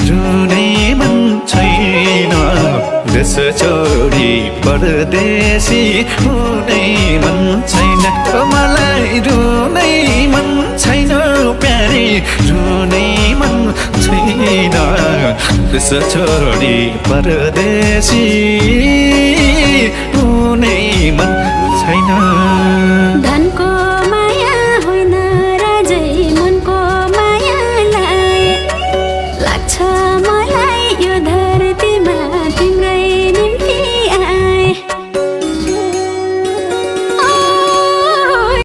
रुनै मन छैन देश छोडी परदेशी हुनै मन छैन मलाई रुनै मन छैन प्यारी रुनै मन छैन देश छोडी परदेशी हुनै मन छैन धनको